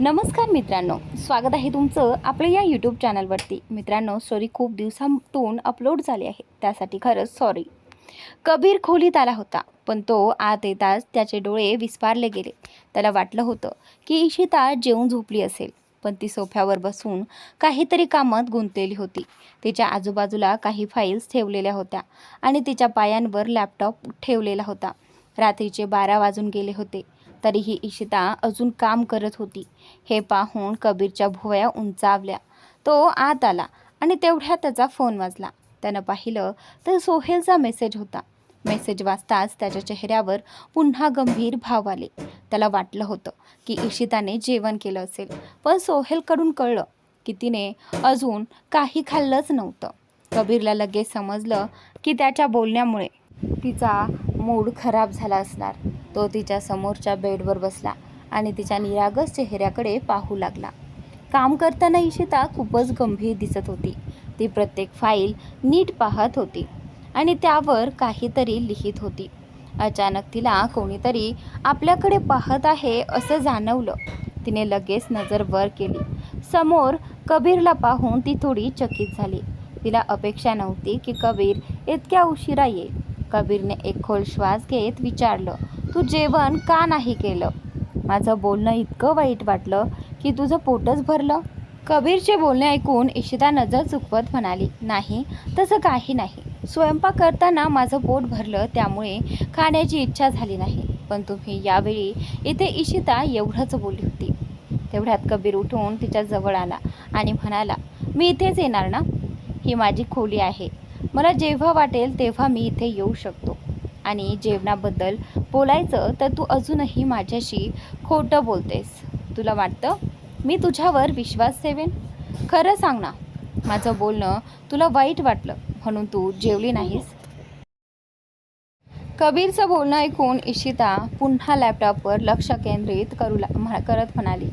नमस्कार मित्रांनो, स्वागत आहे तुमचं आपल्या या यूट्यूब चॅनलवरती. मित्रांनो, स्टोरी खूप दिवसांतून अपलोड झाली आहे, त्यासाठी खरंच सॉरी. कबीर खोलीत आला होता, पण तो आत येताच त्याचे डोळे विस्फारले गेले. त्याला वाटलं होतं की इशिता जेवून झोपली असेल, पण ती सोफ्यावर बसून काहीतरी कामात गुंतलेली होती. तिच्या आजूबाजूला काही फाईल्स ठेवलेल्या होत्या आणि तिच्या पायांवर लॅपटॉप ठेवलेला होता. रात्रीचे 12 वाजून गेले होते, तरीही इशिता अजून काम करत होती. हे पाहून कबीरच्या भुवया उंचावल्या. तो आत आला आणि तेवढ्यात त्याचा फोन वाजला. त्यानं पाहिलं तर सोहेलचा मेसेज होता. मेसेज वाचताच त्याच्या चेहऱ्यावर पुन्हा गंभीर भाव आले. त्याला वाटलं होतं की इशिताने जेवण केलं असेल, पण सोहेलकडून कळलं की तिने अजून काही खाल्लंच नव्हतं. कबीरला लगेच समजलं की त्याच्या बोलण्यामुळे तिचा मूड खराब झाला असणार. तो तिच्या समोरच्या बेडवर बसला आणि तिच्या निरागस चेहऱ्याकडे पाहू लागला. काम करताना इशिता खूपच गंभीर दिसत होती. ती प्रत्येक फाईल नीट पाहत होती आणि त्यावर काहीतरी लिहित होती. अचानक तिला कोणीतरी आपल्याकडे पाहत आहे असं जाणवलं. तिने लगेच नजर वर केली. समोर कबीरला पाहून ती थोडी चकित झाली. तिला अपेक्षा नव्हती की कबीर इतक्या उशिरा येईल. कबीरने एक खोल श्वास घेत विचारलं, तू जेवण का नाही केलं? माझं बोलणं इतकं वाईट वाटलं की तुझं पोटच भरलं? कबीरचे बोलणे ऐकून इशिता नजर चुकवत म्हणाली, नाही, तसं काही नाही. स्वयंपाक करताना माझं पोट भरलं, त्यामुळे खाण्याची इच्छा झाली नाही. पण तुम्ही यावेळी इथे इशिता एवढंच बोलली होती. तेवढ्यात कबीर उठून तिच्या जवळ आला आणि म्हणाला, मी इथेच येणार ना? ही माझी खोली आहे. मला जेव्हा वाटेल तेव्हा मी इथे येऊ शकतो. आणि जेवणाबद्दल बोलायचं तर तू अजूनही माझ्याशी खोटं बोलतेस. तुला वाटतं मी तुझ्यावर विश्वास ठेवेन? खरं सांग ना, माझं बोलणं तुला वाईट वाटलं म्हणून तू जेवली नाहीस? कबीरचं बोलणं ऐकून इशिता पुन्हा लॅपटॉपवर लक्ष केंद्रित करत म्हणाली,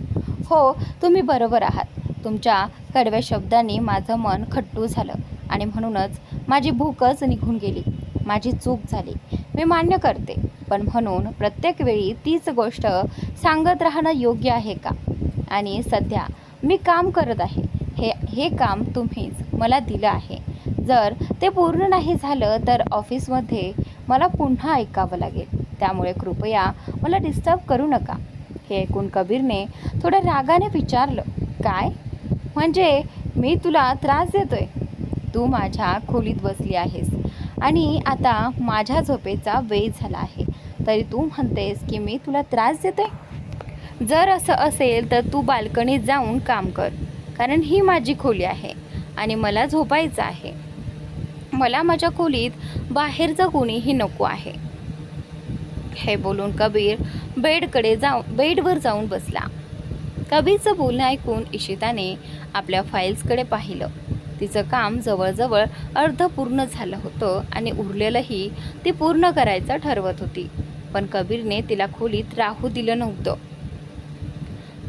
हो, तुम्ही बरोबर आहात. तुमच्या कडव्या शब्दांनी माझं मन खट्टू झालं आणि म्हणूनच माझी भूकच निघून गेली. माझी चूक झाली, मी मान्य करते. पण म्हणून प्रत्येक वेळी तीच गोष्ट सांगत राहणं योग्य आहे का? आणि सध्या मी काम करत आहे. हे काम तुम्हीच मला दिलं आहे. जर ते पूर्ण नाही झालं तर ऑफिसमध्ये मला पुन्हा ऐकावं लागेल. त्यामुळे कृपया मला डिस्टर्ब करू नका. हे ऐकून कबीरने थोड्या रागाने विचारलं, काय? म्हणजे मी तुला त्रास देतोय? तू माझ्या खोलीत बसली आहेस आणि आता माझ्या झोपेचा वेळ झाला आहे, तरी तू म्हणतेस की मी तुला त्रास देतोय? जर असं असेल तर तू बाल्कनीत जाऊन काम कर, कारण ही माझी खोली आहे आणि मला झोपायचं आहे. मला माझ्या खोलीत बाहेरचं कोणीही नको आहे. हे बोलून कबीर बेडवर जाऊन बसला. कबीरचं बोलणं ऐकून इशिताने आपल्या फाईल्सकडे पाहिलं. तिचं काम जवळजवळ अर्ध पूर्ण झालं होतं आणि उरलेलंही ती पूर्ण करायचं ठरवत होती. पण कबीरने तिला खोलीत राहू दिलं नव्हतं.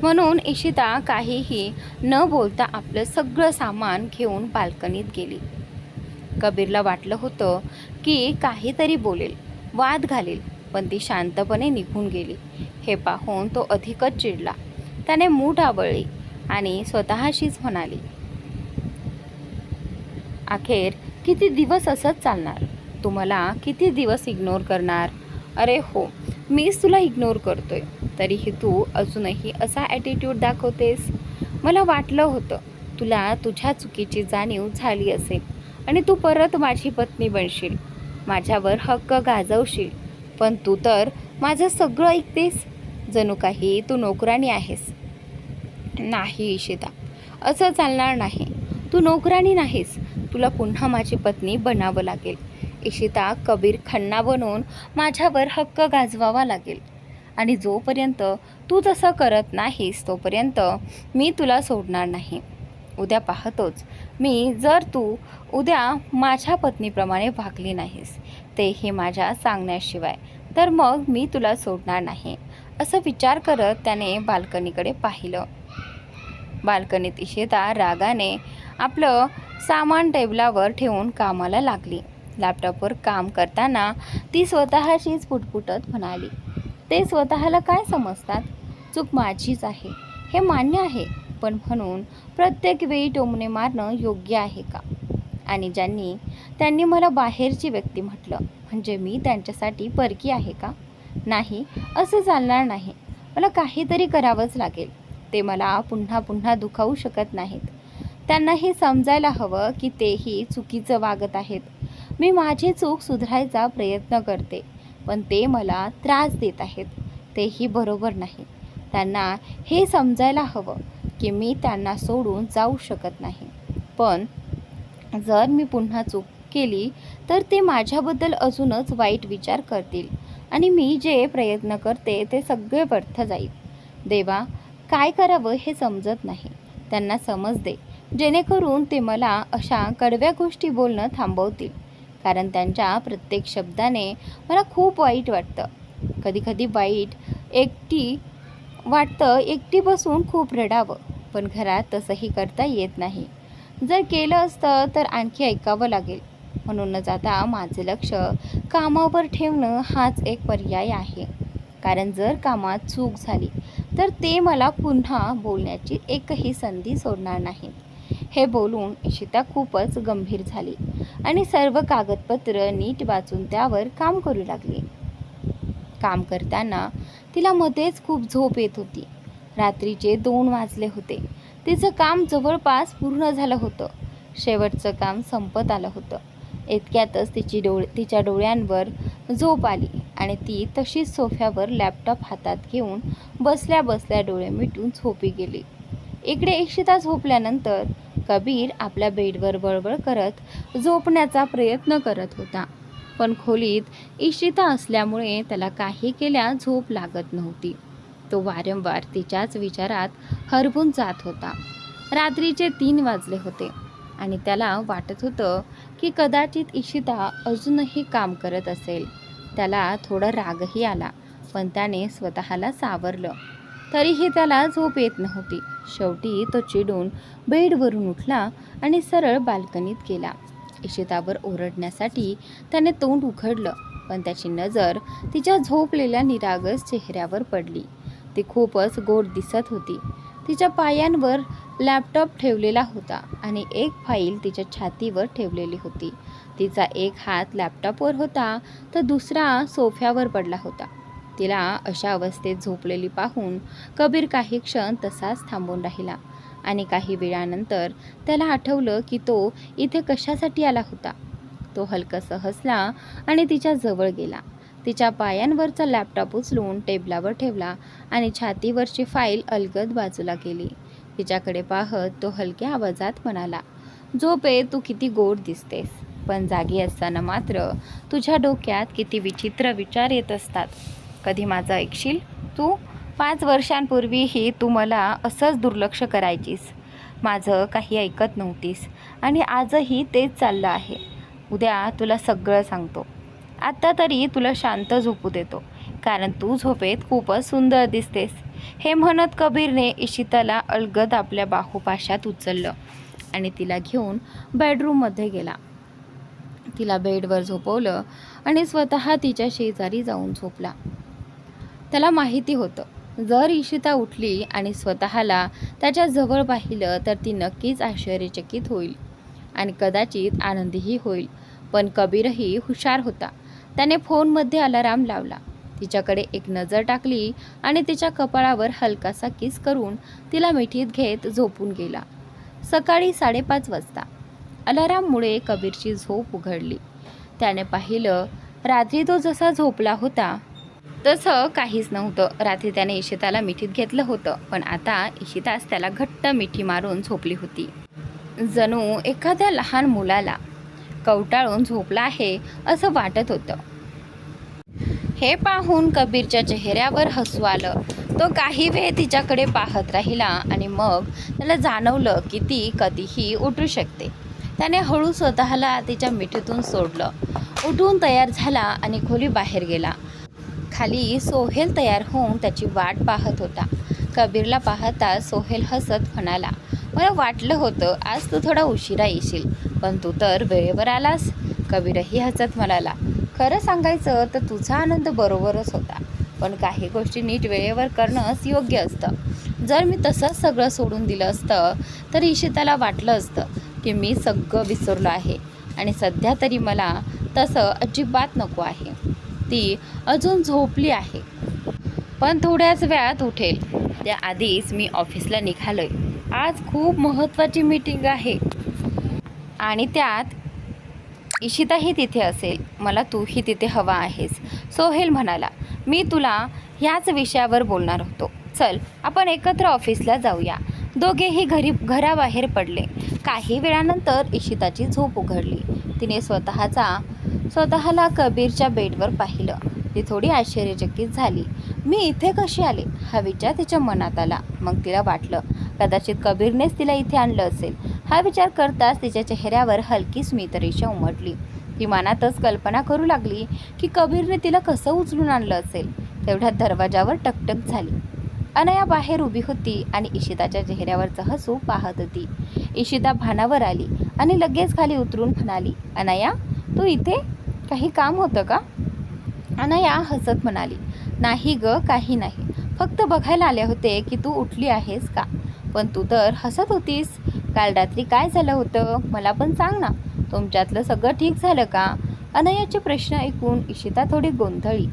म्हणून इशिता काहीही न बोलता आपलं सगळं सामान घेऊन बाल्कनीत गेली. कबीरला वाटलं होतं की काहीतरी बोलेल, वाद घालेल, पण ती शांतपणे निघून गेली. हे पाहून तो अधिकच चिडला. त्याने मूठ आवळली आणि स्वतःशीच म्हणाली, अखेर किती दिवस असंच चालणार? तू मला किती दिवस इग्नोर करणार? अरे हो, मीच तुला इग्नोर करतोय, तरीही तू अजूनही असा ॲटिट्यूड दाखवतेस. मला वाटलं होतं तुला तुझ्या चुकीची जाणीव झाली असेल आणि तू परत माझी पत्नी बनशील, माझ्यावर हक्क गाजवशील. पण तू तर माझं सगळं ऐकतेस, जणू काही तू नोकराणी आहेस. नाही इशिता, असं चालणार नाही. तू नोकराणी नाहीस, तुला पुन्हा माझी पत्नी बनावं लागेल. इशिता, कबीर खन्ना बनून माझ्यावर हक्क गाजवावा लागेल. आणि जोपर्यंत तू तसं करत नाहीस तोपर्यंत मी तुला सोडणार नाही. उद्या पाहतोच मी, जर तू उद्या माझ्या पत्नीप्रमाणे वागली नाहीस, तेही माझ्या सांगण्याशिवाय, तर मग मी तुला सोडणार नाही. असं विचार करत त्याने बाल्कनीकडे पाहिलं. बाल्कनीत इशिता रागाने आपलं सामान टेबलावर ठेवून कामाला लागली. लॅपटॉपवर काम करताना ती स्वतःशीच पुटपुटत म्हणाली, ते स्वतःला काय समजतात? चूक माझीच आहे. हे मान्य आहे, पण म्हणून प्रत्येक वेळी टोमणे मारणं योग्य आहे का? आणि त्यांनी मला बाहेरची व्यक्ती म्हटलं म्हणजे मी त्यांच्यासाठी परकी आहे का? नाही, असं चालणार नाही. मला काहीतरी करावंच लागेल. ते मला पुन्हा पुन्हा दुखावू शकत नाहीत. त्यांना हे समजायला हवं की तेही चुकीचं वागत आहेत. मी माझी चूक सुधारायचा प्रयत्न करते, पण ते मला त्रास देत आहेत. तेही बरोबर नाही. त्यांना हे समजायला हवं की मी त्यांना सोडून जाऊ शकत नाही. पण जर मी पुन्हा चूक केली तर ते माझ्याबद्दल अजूनच वाईट विचार करतील आणि मी जे प्रयत्न करते ते सगळे व्यर्थ जाईल. देवा, काय करावं हे समजत नाही. त्यांना समज दे, जेणेकरून ते मला अशा कडव्या गोष्टी बोलणं थांबवतील. कारण त्यांच्या प्रत्येक शब्दाने मला खूप वाईट वाटतं. कधीकधी एकटी बसून खूप रडावं, पण घरात तसंही करता येत नाही. जर केलं असतं तर आणखी ऐकावं लागेल. म्हणूनच आता माझे लक्ष कामावर ठेवणं हाच एक पर्याय आहे. कारण जर कामात चूक झाली तर ते मला पुन्हा बोलण्याची एकही संधी सोडणार नाहीत. हे बोलून इशिता खूपच गंभीर झाली आणि सर्व कागदपत्र नीट वाचून त्यावर काम करू लागली. काम करताना तिला मध्येच खूप झोप येत होती. रात्रीचे 2 वाजले होते. तिचं काम जवळपास पूर्ण झालं होतं. शेवटचं काम संपत आलं होतं. इतक्यातच तिच्या डोळ्यांवर झोप आली आणि ती तशीच सोफ्यावर लॅपटॉप हातात घेऊन बसल्या बसल्या डोळे मिटून झोपी गेली. इकडे इशिता झोपल्यानंतर कबीर आपल्या बेडवर बळबळ करत झोपण्याचा प्रयत्न करत होता. पण खोलीत इशिता असल्यामुळे त्याला काही केल्या झोप लागत नव्हती. तो वारंवार तिच्याच विचारात हरवून जात होता. रात्रीचे 3 वाजले होते आणि त्याला वाटत होतं की कदाचित इशिता अजूनही काम करत असेल. त्याला थोडा रागही आला, पण त्याने स्वतःला सावरलं. तरीही त्याला झोप येत नव्हती. शेवटी तो चिडून बेडवरून उठला आणि सरळ बाल्कनीत गेला. इशितावर ओरडण्यासाठी त्याने तोंड उघडलं, पण त्याची नजर तिच्या झोपलेल्या निरागस चेहऱ्यावर पडली. ती खूपच गोड दिसत होती. तिच्या पायांवर लॅपटॉप ठेवलेला होता आणि एक फाईल तिच्या छातीवर ठेवलेली होती. तिचा एक हात लॅपटॉपवर होता तर दुसरा सोफ्यावर पडला होता. तिला अशा अवस्थेत झोपलेली पाहून कबीर काही क्षण तसाच थांबून राहिला आणि काही वेळानंतर त्याला आठवलं की तो इथे कशासाठी आला होता. तो हलकासा हसला आणि तिच्या जवळ गेला. तिच्या पायांवरचा लॅपटॉप उचलून टेबलावर ठेवला आणि छातीवरची फाईल अलगद बाजूला केली. तिच्याकडे पाहत तो हलक्या आवाजात म्हणाला, झोपेत तू किती गोड दिसतेस, पण जागी असताना मात्र तुझ्या डोक्यात किती विचित्र विचार येत असतात. कधी माझं ऐकशील तू? 5 वर्षांपूर्वीही तू मला असंच दुर्लक्ष करायचीस. माझं काही ऐकत नव्हतीस आणि आजही तेच चाललं आहे. उद्या तुला सगळं सांगतो. आत्ता तरी तुला शांत झोपू देतो, कारण तू झोपेत खूपच सुंदर दिसतेस. हे म्हणत कबीरने इशिताला अलगद आपल्या बाहुपाशात उचललं आणि तिला घेऊन बेडरूममध्ये गेला. तिला बेडवर झोपवलं आणि स्वतः तिच्या शेजारी जाऊन झोपला. त्याला माहिती होतं, जर इशिता उठली आणि स्वतःला त्याच्या जवळ पाहिलं तर ती नक्कीच आश्चर्यचकित होईल आणि कदाचित आनंदीही होईल. पण कबीरही हुशार होता. त्याने फोनमध्ये अलाराम लावला, तिच्याकडे एक नजर टाकली आणि तिच्या कपाळावर हलकासा किस करून तिला मिठीत घेत झोपून गेला. सकाळी 5:30 वाजता अलाराममुळे कबीरची झोप उघडली. त्याने पाहिलं, रात्री तो जसा झोपला होता तसं काहीच नव्हतं. रात्री त्याने इशिताला मिठीत घेतलं होतं, पण आता इशिताच त्याला घट्ट मिठी मारून झोपली होती. जणू एखाद्या लहान मुलाला कवटाळून झोपला आहे असं वाटत होतं. हे पाहून कबीरच्या चेहऱ्यावर हसू आलं. तो काही वेळ तिच्याकडे पाहत राहिला आणि मग त्याला जाणवलं की ती कधीही उठू शकते. त्याने हळू स्वतःला तिच्या मिठीतून सोडलं, उठून तयार झाला आणि खोली बाहेर गेला. खाली सोहेल तयार होऊन त्याची वाट पाहत होता. कबीरला पाहता सोहेल हसत म्हणाला, मला वाटलं होतं आज तू थोडा उशिरा येशील, पण तू तर वेळेवर आलास. कबीरही हसत म्हणाला, खरं सांगायचं तर तुझा आनंद बरोबरच होता, पण काही गोष्टी नीट वेळेवर करणंच योग्य असतं. जर मी तसंच सगळं सोडून दिलं असतं तर इशिताला वाटलं असतं की मी सगळं विसरलो आहे आणि सध्या तरी मला तसं अजिबात नको आहे. ती अजून झोपली आहे पण थोड्याच वेळात उठेल. त्याआधीच मी ऑफिसला निघालोय. आज खूप महत्त्वाची मीटिंग आहे आणि त्यात इशिताही तिथे असेल. मला तूही तिथे हवा आहेस. सोहेल म्हणाला, मी तुला ह्याच विषयावर बोलणार होतो. चल आपण एकत्र ऑफिसला जाऊया. दोघेही घराबाहेर पडले. काही वेळानंतर इशिताची झोप उघडली. तिने स्वतःला कबीरच्या बेडवर पाहिलं. ती थोडी आश्चर्यचकित झाली. मी इथे कशी आले हा विचार तिच्या मनात आला. मग तिला वाटलं कदाचित कबीरनेच तिला इथे आणलं असेल. हा विचार करताच तिच्या चेहऱ्यावर हलकी स्मितरेषा उमटली. ती मनातच कल्पना करू लागली की कबीरने तिला कसं उचलून आणलं असेल. तेवढ्यात दरवाजावर टकटक झाली. अनया बाहेर उभी होती आणि इशिताच्या चेहऱ्यावरचं हसू पाहत होती. इशिता भानावर आली आणि लगेच खाली उतरून म्हणाली, अनया तू इथे? काही काम होतं का? अनया हसत म्हणाली, नाही ग, काही नाही. फक्त बघायला आले होते की तू उठली आहेस का. पण तू तर हसत होतीस. काल रात्री काय झालं होतं मला पण सांग ना. तुमच्यातलं सगळं ठीक झालं का? अनयाचे प्रश्न ऐकून इशिता थोडी गोंधळली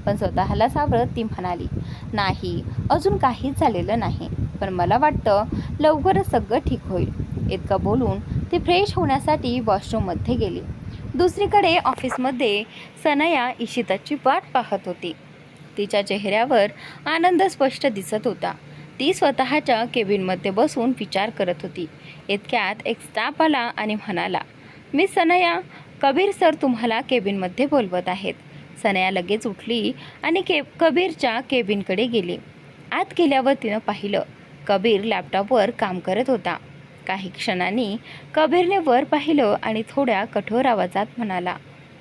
पण स्वतःला सावरत ती म्हणाली, नाही अजून काहीच झालेलं नाही. पण मला वाटतं लवकरच सगळं ठीक होईल. इतकं बोलून ती फ्रेश होण्यासाठी वॉशरूममध्ये गेली. दुसरीकडे ऑफिसमध्ये सनया इशिताची वाट पाहत होती. तिच्या चेहऱ्यावर आनंद स्पष्ट दिसत होता. ती स्वतःच्या केबिनमध्ये बसून विचार करत होती. इतक्यात एक स्टाफ आला आणि म्हणाला, मिस सनया, कबीर सर तुम्हाला केबिनमध्ये बोलवत आहेत. सनया लगेच उठली आणि कबीरच्या केबिनकडे गेली. आत गेल्यावर तिनं पाहिलं कबीर लॅपटॉपवर काम करत होता. काही क्षणांनी कबीरने वर पाहिलं आणि थोड्या कठोर आवाजात म्हणाला,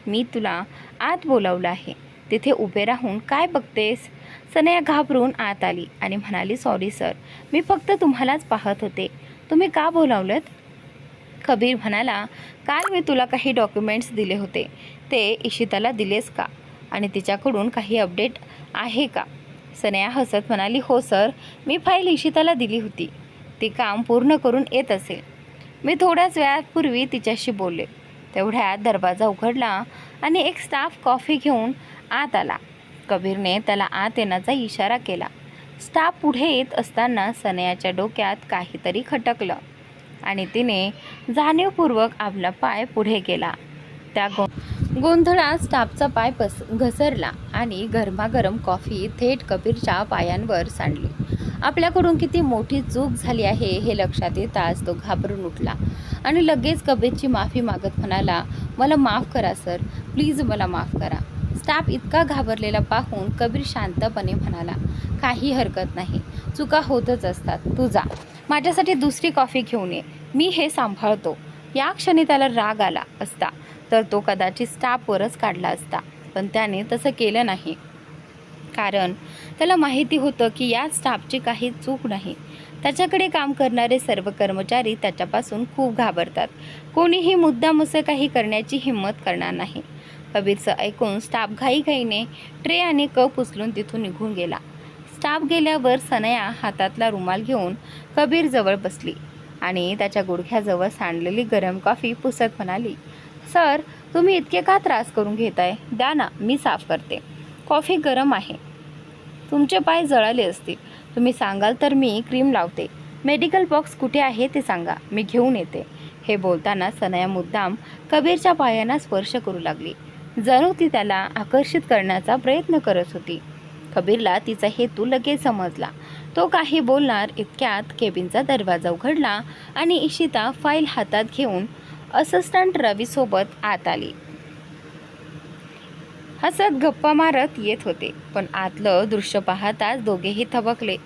मी तुला आत बोलावलं आहे. तिथे उभे राहून काय बघतेस? सनया घाबरून आत आली आणि म्हणाली, सॉरी सर, मी फक्त तुम्हालाच पाहत होते. तुम्ही का बोलावलंत? कबीर म्हणाला, काल मी तुला काही डॉक्युमेंट्स दिले होते ते इशिताला दिलेस का आणि तिच्याकडून काही अपडेट आहे का? सनया हसत म्हणाली, हो सर, मी फाईल इशिताला दिली होती. ती काम पूर्ण करून येत असेल. मी थोड्याच वेळापूर्वी तिच्याशी बोलले. तेवढ्यात दरवाजा उघडला आणि एक स्टाफ कॉफी घेऊन आत आला. कबीरने त्याला आत येण्याचा इशारा केला. स्टाफ पुढे येत असताना सनयाच्या डोक्यात काहीतरी खटकलं आणि तिने जाणीवपूर्वक आपला पाय पुढे केला. त्या गोंधळात स्टाफचा पाय घसरला आणि गरमागरम कॉफी थेट कबीरच्या पायांवर सांडली. आपल्याकडून किती मोठी चूक झाली आहे हे लक्षात येताच तो घाबरून उठला आणि लगेच कबीरची माफी मागत म्हणाला, मला माफ करा सर, प्लीज मला माफ करा. स्टाफ इतका घाबरलेला पाहून कबीर शांतपणे म्हणाला, काही हरकत नाही, चुका होतच असतात. तू जा, माझ्यासाठी दुसरी कॉफी घेऊन ये, मी हे सांभाळतो. या क्षणी त्याला राग आला असता तर तो कदाचित स्टाफवरच काढला असता. पण त्याने तसं केलं नाही, कारण त्याला माहिती होतं की या स्टाफची काही चूक नाही. त्याच्याकडे काम करणारे सर्व कर्मचारी त्याच्यापासून खूप घाबरतात. कोणीही मुद्दाम असं काही करण्याची हिंमत करणार नाही. कबीरचं ऐकून स्टाफ घाईघाईने ट्रे आणि कप उचलून तिथून निघून गेला. स्टाफ गेल्यावर सनया हातातला रुमाल घेऊन कबीर जवळ बसली आणि त्याच्या गुडघ्याजवळ सांडलेली गरम कॉफी पुसत म्हणाली, सर, तुम्ही इतके का त्रास करून घेताय? द्या ना, मी साफ करते. कॉफी गरम आहे. तुमचे पाय जळाले असतील. तुम्ही सांगाल तर मी क्रीम लावते. मेडिकल बॉक्स कुठे आहे ते सांगा, मी घेऊन येते. हे बोलताना सनया मुद्दाम कबीरच्या पायांना स्पर्श करू लागली. जणू ती त्याला आकर्षित करण्याचा प्रयत्न करत होती. कबीरला तिचा हेतू लगेच समजला. तो काही बोलणार इतक्यात केबिनचा दरवाजा उघडला आणि इशिता फाईल हातात घेऊन असिस्टंट रवीसोबत आत आली. हसत गप्पा मारत येत होते. पण आतलं दृश्य पाहताच दोघेही थबकले.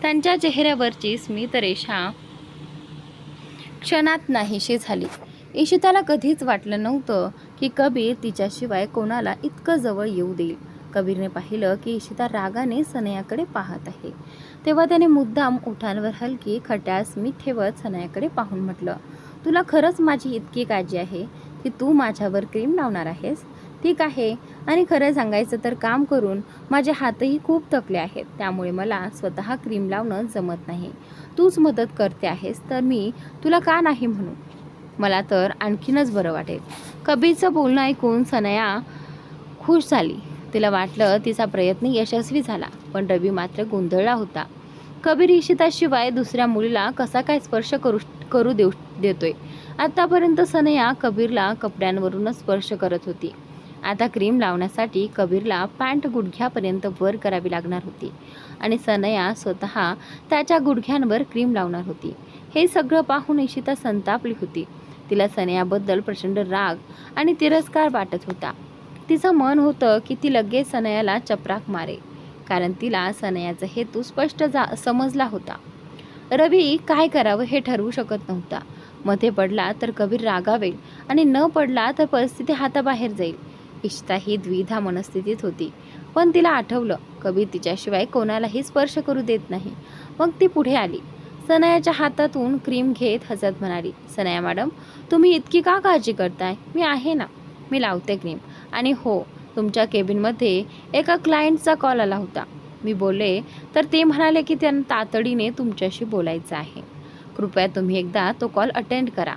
त्यांच्या चेहऱ्यावरची स्मितरेषा क्षणात नाहीशी झाली. इशिताला कधीच वाटलं नव्हतं की कबीर तिच्याशिवाय कोणाला इतकं जवळ येऊ देईल. कबीरने पाहिलं की इशिता रागाने सनयाकडे पाहत आहे. तेव्हा त्याने मुद्दाम ओठांवर हलकी खट्याळ स्मित ठेवत सनयाकडे पाहून म्हटलं, तुला खरंच माझी इतकी काळजी आहे की तू माझ्यावर क्रीम लावणार आहेस? ठीक आहे, आणि खरं सांगायचं तर काम करून माझे हातही खूप थकले आहेत, त्यामुळे मला स्वतः क्रीम लावणं जमत नाही. तूच मदत करते आहेस तर मी तुला का नाही म्हणू. मला तर आणखीनच बरं वाटेल. कबीरचं बोलणं ऐकून सनया खुश झाली. तिला वाटलं तिचा प्रयत्न यशस्वी झाला, पण रवी मात्र गोंधळला होता. कबीर इशिताशिवाय दुसऱ्या मुलीला कसा काय स्पर्श करू देतोय. आतापर्यंत सनया कबीरला कपड्यांवरूनच स्पर्श करत होती. आता क्रीम लावण्यासाठी कबीरला पॅन्ट गुडघ्यापर्यंत वर करावी लागणार होती आणि सनया स्वतः त्याच्या गुडघ्यांवर क्रीम लावणार होती. हे सगळं पाहून इशिता संतापली होती. तिला सनयाबद्दल प्रचंड राग आणि तिरस्कार वाटत होता. तिचं मन होतं की ती लगेच सनयाला चपराक मारे, कारण तिला सनयाचा हेतू स्पष्ट समजला होता. रवी काय करावं हे ठरवू शकत नव्हता. मध्ये पडला तर कबीर रागावेल आणि न पडला तर परिस्थिती हाताबाहेर जाईल. इशिता ही द्विधा मनस्थितीत होती, पण तिला आठवलं कबीर तिच्याशिवाय कोणालाही स्पर्श करू देत नाही. मग ती पुढे आली. सनयाच्या हातातून क्रीम घेत हसत म्हणाली, सनया मॅडम, तुम्ही इतकी का काळजी करताय? मी आहे ना, मी लावते क्रीम. आणि हो, तुमच्या केबिनमध्ये एका क्लायंटचा कॉल आला होता. मी बोलले तर ते म्हणाले की त्यांना तातडीने तुमच्याशी बोलायचं आहे. कृपया तुम्ही एकदा तो कॉल अटेंड करा.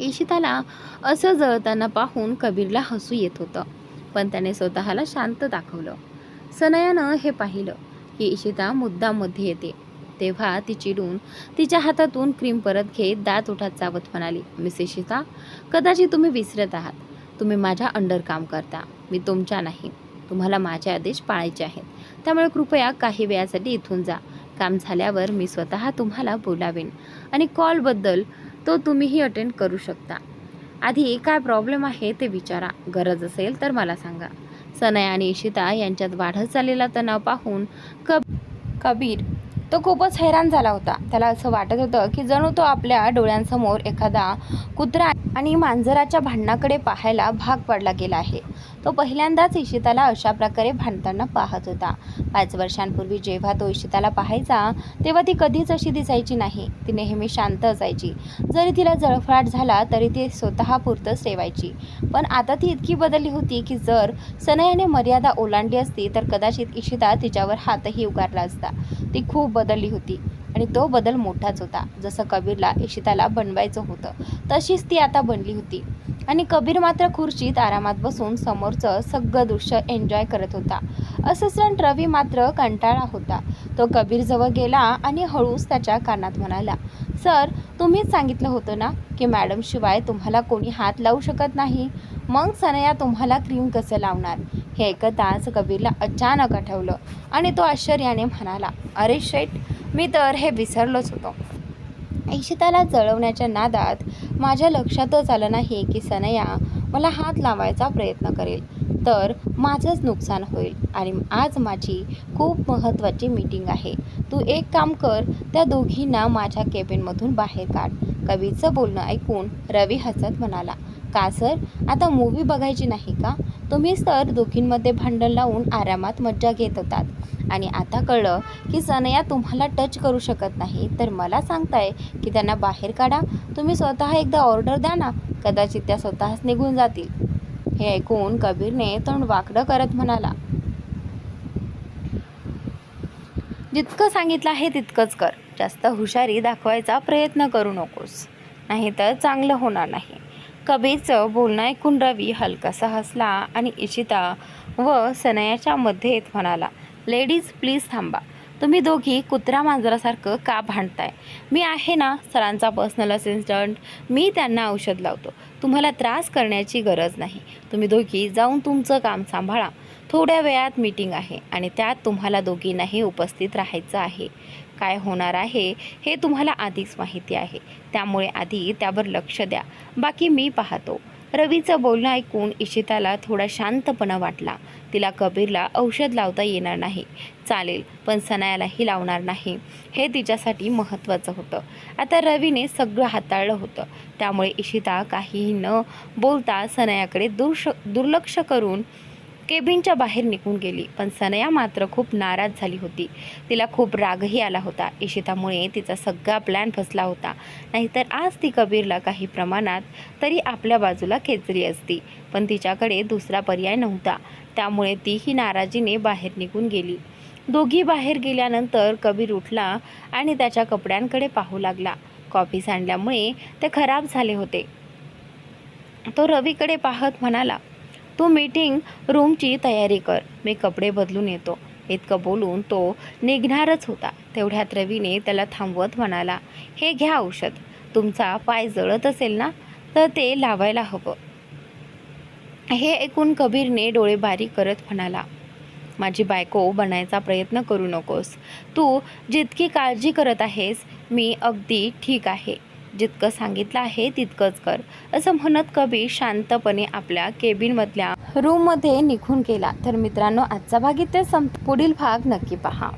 इशिताला असं जळताना पाहून कबीरला हसू येत होतं, पण त्याने स्वतःला शांत दाखवलं. सनयानं हे पाहिलं की इशिता मुद्दामध्ये येते, तेव्हा ती चिडून तिच्या हातातून क्रीम परत घेत दात उठात चावत म्हणाली, मिस इशिता, कदाचित तुम्ही विसरत आहात. तुम्ही माझ्या अंडर काम करता, मी तुमच्या नाही. तुम्हाला माझे आदेश पाळायचे आहेत, त्यामुळे कृपया काही वेळासाठी इथून जा. काम झाल्यावर मी स्वतः तुम्हाला बोलावेन आणि कॉलबद्दल तो तुम्हीही अटेंड करू शकता. आधी काय प्रॉब्लेम आहे ते विचारा, गरज असेल तर मला सांगा. सनया आणि इशिता यांच्यात वाढत चाललेला तणाव पाहून कबीर तो खूपच हैराण झाला होता. त्याला असं वाटत होतं की जणू तो आपल्या डोळ्यांसमोर एखादा कुत्रा आणि मांजराच्या भांडणाकडे पाहायला भाग पडला गेला आहे. तो पहिल्यांदाच इशिताला अशा प्रकारे भांडताना पाहत होता. 5 वर्षांपूर्वी जेव्हा तो इशिताला पाहायचा तेव्हा ती कधीच अशी दिसायची नाही. ती नेहमी शांत असायची. जरी तिला जळफळाट झाला तरी ती स्वतःपुरतंच ठेवायची. पण आता ती इतकी बदलली होती की जर सनयाने मर्यादा ओलांडली असती तर कदाचित इशिता तिच्यावर हातही उगारला असता. ती खूप बदलली होती आणि तो बदल मोठाच होता. जसं कबीरला इशिताला बनवायचं होतं तशीच ती आता बनली होती. आणि कबीर मात्र खुर्चीत आरामात बसून समोरचं सगळं दृश्य एन्जॉय करत होता. असिस्टंट रवी मात्र कंटाळा होता. तो कबीरजवळ गेला आणि हळूच त्याच्या कानात म्हणाला, सर, तुम्हीच सांगितलं होतं ना की मॅडमशिवाय तुम्हाला कोणी हात लावू शकत नाही. मग सनया तुम्हाला क्रीम कसं लावणार? हे ऐकताच कबीरला अचानक आठवलं आणि तो आश्चर्याने म्हणाला, अरे शेट, मी तर हे विसरलोच होतो. इशिताला जळवण्याच्या नादात माझ्या लक्षातच आलं नाही की सनया मला हात लावायचा प्रयत्न करेल तर माझंच नुकसान होईल. आणि आज माझी खूप महत्त्वाची मीटिंग आहे. तू एक काम कर, त्या दोघींना माझ्या केबिनमधून बाहेर काढ. कबीरचं बोलणं ऐकून रवी हसत म्हणाला, का सर, आता मूव्ही बघायची नाही का? तुम्हीच तर दोघींमध्ये भांडण लावून आरामात मज्जा घेत होतात आणि आता कळलं की सनया तुम्हाला टच करू शकत नाही तर मला सांगताय की त्यांना बाहेर काढा. तुम्ही स्वतः एकदा ऑर्डर द्या ना, कदाचित त्या स्वतःच निघून जातील. हे ऐकून कबीरने तोंड वाकडं करत म्हणाला, जितकं सांगितलं आहे तितकंच कर. जास्त हुशारी दाखवायचा प्रयत्न करू नकोस, नाहीतर चांगलं होणार नाही. कबीरचं बोलणं ऐकून रवी हलकासा हसला आणि इशिता व सनयाच्या मध्ये येत म्हणाला, लेडीज प्लीज थांबा. तुम्ही दोघी कुत्रा मांजरासारखं का भांडताय? मी आहे ना सरांचा पर्सनल असिस्टंट. मी त्यांना औषध लावतो. तुम्हाला त्रास करण्याची गरज नाही. तुम्ही दोघी जाऊन तुमचं काम सांभाळा. थोड्या वेळात मीटिंग आहे आणि त्यात तुम्हाला दोघींनाही उपस्थित राहायचं आहे. काय होणार आहे हे तुम्हाला आधीच माहिती आहे, त्यामुळे आधी त्यावर लक्ष द्या. बाकी मी पाहतो. रवीचं बोलणं ऐकून इशिताला थोडा शांतपणा वाटला. तिला कबीरला औषध लावता येणार नाही, चालेल, पण सनयालाही लावणार नाही, हे तिच्यासाठी महत्त्वाचं होतं. आता रवीने सगळं हाताळलं होतं, त्यामुळे इशिता काहीही न बोलता सनयाकडे दुर्लक्ष करून केबिनच्या बाहेर निघून गेली. पण सनया मात्र खूप नाराज झाली होती. तिला खूप रागही आला होता. इशितामुळे तिचा सगळा प्लॅन फसला होता. नाहीतर आज ती कबीरला काही प्रमाणात तरी आपल्या बाजूला खेचली असती. पण तिच्याकडे दुसरा पर्याय नव्हता. त्यामुळे तीही नाराजीने बाहेर निघून गेली. दोघी बाहेर गेल्यानंतर कबीर उठला आणि त्याच्या कपड्यांकडे पाहू लागला. कॉफी सांडल्यामुळे ते खराब झाले होते. तो रवीकडे पाहत म्हणाला, तू मीटिंग रूमची तयारी कर, मी कपडे बदलून येतो. इतकं बोलून तो निघणारच होता. तेवढ्यात रवीने त्याला थांबवत म्हणाला, हे घ्या औषध. तुमचा पाय जळत असेल ना, तर ते लावायला हवं. हे ऐकून कबीरने डोळे बारीक करत म्हणाला, माझी बायको बनायचा प्रयत्न करू नकोस. तू जितकी काळजी करत आहेस, मी अगदी ठीक आहे. जितकं सांगितलं आहे तितकंच कर, असं म्हणत कबीर शांतपणे आपल्या केबिनमधल्या रूममध्ये निघून गेला. तर मित्रांनो, आजचा भाग इथे पुढील भाग नक्की पहा.